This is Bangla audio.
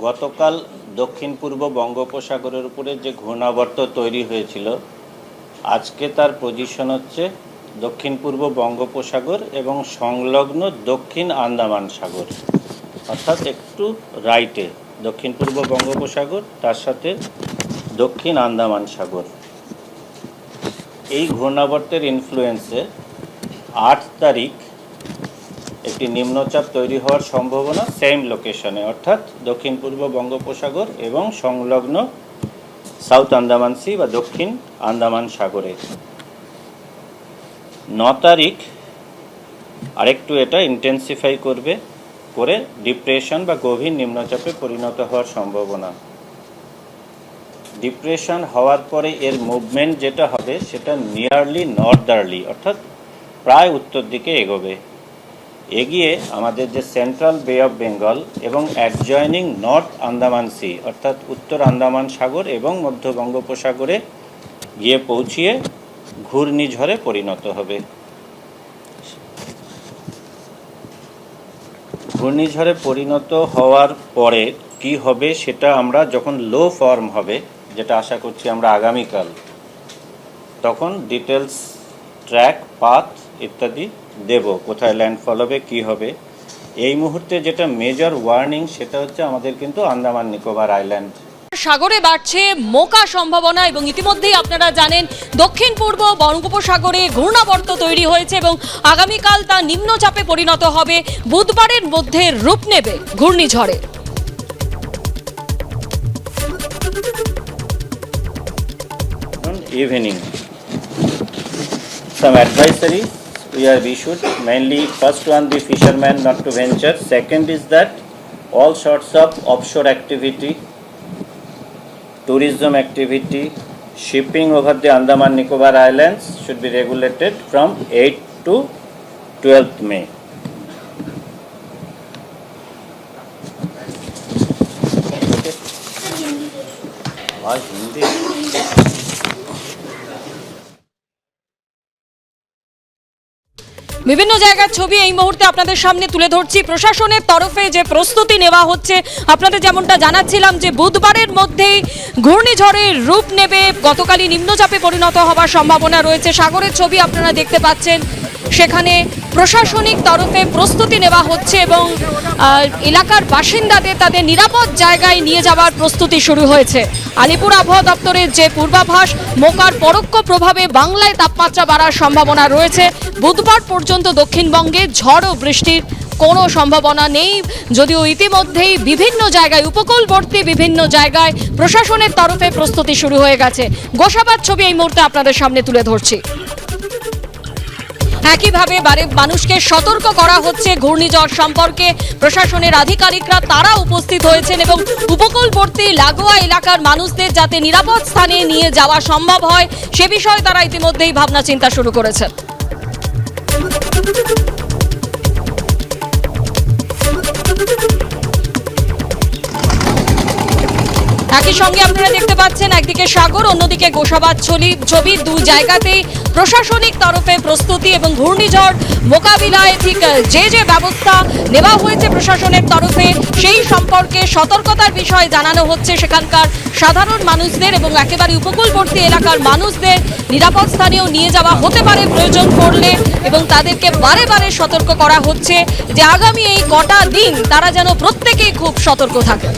গতকাল দক্ষিণ পূর্ব বঙ্গোপসাগরের উপরে যে ঘূর্ণাবর্ত তৈরি হয়েছিল, আজকে তার পজিশন হচ্ছে দক্ষিণ পূর্ব বঙ্গোপসাগর এবং সংলগ্ন দক্ষিণ আন্দামান সাগর, অর্থাৎ একটু রাইটে দক্ষিণ পূর্ব বঙ্গোপসাগর, তার সাথে দক্ষিণ আন্দামান সাগর। এই ঘূর্ণাবর্তের ইনফ্লুয়েন্সে 8 তারিখ একটি নিম্নচাপ তৈরি হওয়ার সম্ভাবনা সেম লোকেশনে, অর্থাৎ দক্ষিণ পূর্ব বঙ্গোপসাগর এবং সংলগ্ন সাউথ আন্দামান সি বা দক্ষিণ আন্দামান সাগরে। 9 তারিখ আরেকটু এটা ইন্টেন্সিফাই করে ডিপ্রেশন বা গভীর নিম্নচাপে পরিণত হওয়ার সম্ভাবনা। ডিপ্রেশন হওয়ার পরে এর মুভমেন্ট যেটা হবে সেটা নিয়ারলি নর্দার্লি, অর্থাৎ প্রায় উত্তর দিকে এগোবে। এগিয়ে আমাদের যে সেন্ট্রাল বে অফ বেঙ্গল এবং অ্যাডজয়নিং নর্থ আন্দামান সি অর্থাৎ উত্তর আন্দামান সাগর এবং মধ্য বঙ্গোপসাগরে গিয়ে পৌঁছিয়ে ঘূর্ণিঝড়ে পরিণত হবে। ঘূর্ণিঝড়ে পরিণত হওয়ার পরে কি হবে সেটা আমরা যখন লো ফর্ম হবে, যেটা আশা করছি আমরা আগামীকাল, তখন ডিটেলস ট্র্যাক পাথ ইত্যাদি দেব, কোথায় ল্যান্ডফল হবে, কি হবে। এই মুহূর্তে যেটা মেজর ওয়ার্নিং সেটা হচ্ছে আমাদের কিন্তু আন্দামান নিকোবর আইল্যান্ড সাগরে বাড়ছে মোকা সম্ভাবনা এবং ইতিমধ্যেই আপনারা জানেন দক্ষিণ পূর্ব বঙ্গোপসাগরে ঘূর্ণাবর্ত তৈরি হয়েছে এবং আগামীকাল তা নিম্নচাপে পরিণত হবে, বুধবারের মধ্যে রূপ নেবে ঘূর্ণিঝড়ে। Evening. Some advisory we have issued, mainly first one the fishermen not to venture, second is that all sorts of offshore activity, tourism activity, shipping over the Andaman Nicobar Islands should be regulated from 8th to 12th May. বিভিন্ন জায়গার ছবি এই মুহূর্তে আপনাদের সামনে তুলে ধরছি। প্রশাসনের তরফে যে প্রস্তুতি নেওয়া হচ্ছে, আপনাদের যেমনটা জানাচ্ছিলাম যে বুধবারের মধ্যেই ঘূর্ণিঝড়ের রূপ নেবে, গতকালই নিম্নচাপে পরিণত হওয়ার সম্ভাবনা রয়েছে। সাগরের ছবি আপনারা দেখতে পাচ্ছেন, সেখানে প্রশাসনিক তরফে প্রস্তুতি নেওয়া হচ্ছে এবং এলাকার বাসিন্দাদের তাদের নিরাপদ জায়গায় নিয়ে যাওয়ার প্রস্তুতি শুরু হয়েছে। আলিপুর আবহাওয়া দপ্তরের যে পূর্বাভাস, মোকার পরোক্ষ প্রভাবে বাংলায় তাপমাত্রা বাড়ার সম্ভাবনা রয়েছে। বুধবার পর্যন্ত দক্ষিণবঙ্গে ঝড় ও বৃষ্টির কোনো সম্ভাবনা নেই, যদিও ইতিমধ্যেই বিভিন্ন জায়গায় উপকূলবর্তী বিভিন্ন জায়গায় প্রশাসনের তরফে প্রস্তুতি শুরু হয়ে গেছে। গোসাবার ছবি এই মুহূর্তে আপনাদের সামনে তুলে ধরছি। একইভাবে মানুষকে সতর্ক করা হচ্ছে ঘূর্ণিঝড় সম্পর্কে। প্রশাসনের আধিকারিকরা তারা উপস্থিত হয়েছেন এবং উপকূলবর্তী লাগোয়া এলাকার মানুষদের যাতে নিরাপদ স্থানে নিয়ে যাওয়া সম্ভব হয় সে বিষয়ে তারা ইতিমধ্যেই ভাবনা চিন্তা শুরু করেছেন। একই সঙ্গে আপনারা দেখতে পাচ্ছেন একদিকে সাগর, অন্যদিকে গোসাবাদ ছবি, দুই জায়গাতেই প্রশাসনিক তরফে প্রস্তুতি এবং ঘূর্ণিঝড় মোকাবিলায় ঠিক যে ব্যবস্থা নেওয়া হয়েছে প্রশাসনের তরফে সেই সম্পর্কে সতর্কতার বিষয় জানানো হচ্ছে সেখানকার সাধারণ মানুষদের এবং একেবারে উপকূলবর্তী এলাকার মানুষদের নিরাপদ স্থানেও নিয়ে যাওয়া হতে পারে প্রয়োজন পড়লে, এবং তাদেরকে বারে বারে সতর্ক করা হচ্ছে যে আগামী এই কটা দিন তারা যেন প্রত্যেকেই খুব সতর্ক থাকে।